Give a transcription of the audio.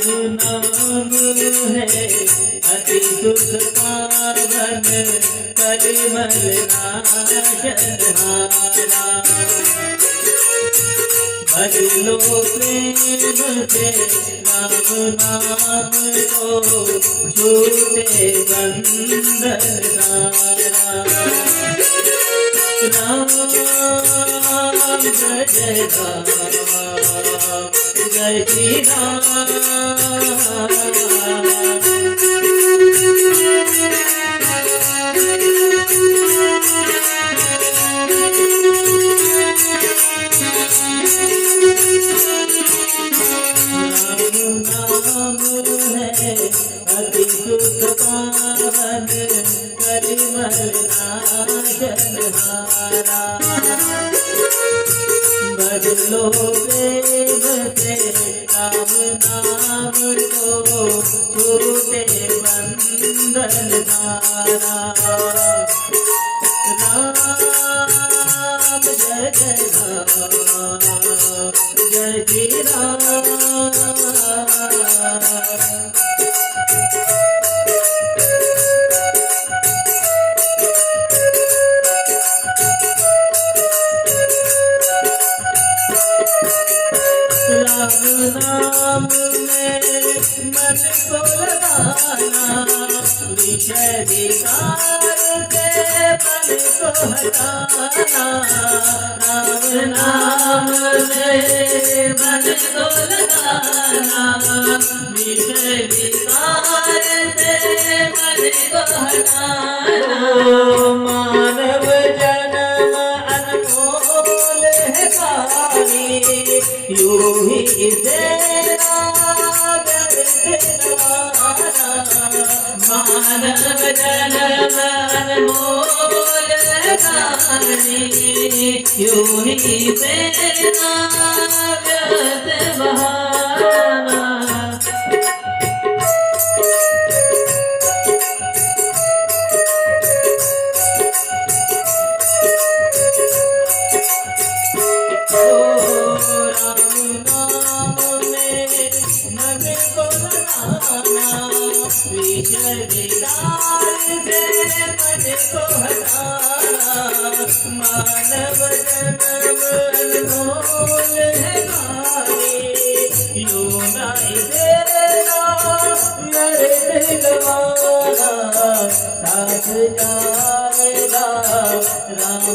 नाम है अति सुख पावन कलिमल नाशन हारा। भज लो प्रेम से राम नाम को छूटे बंधन सारा। राम जय राम जय श्री राम। अति सुख पावन कलिमल नाशन हारा। भज लो प्रेम से राम नाम को छूटे बंधन सारा। राम जय जय राम जय श्री राम। राम नाम में मन को लगाना, विषय विकार से मन को हटाना। राम नाम में मन को लगाना, विषय विकार से मन को हटाना। मानव जन्म अनमोल है काली, यूं ही इसे नागर से नवाना। मानव जन्म अनमोल काली, यूं ही इसे नागर से बहाना। विषय विकार से मन को हटाना। मानव जन्म अनमोल है भारी, यूं ना तेरा नर दिलवाना। साथ जाएगा राम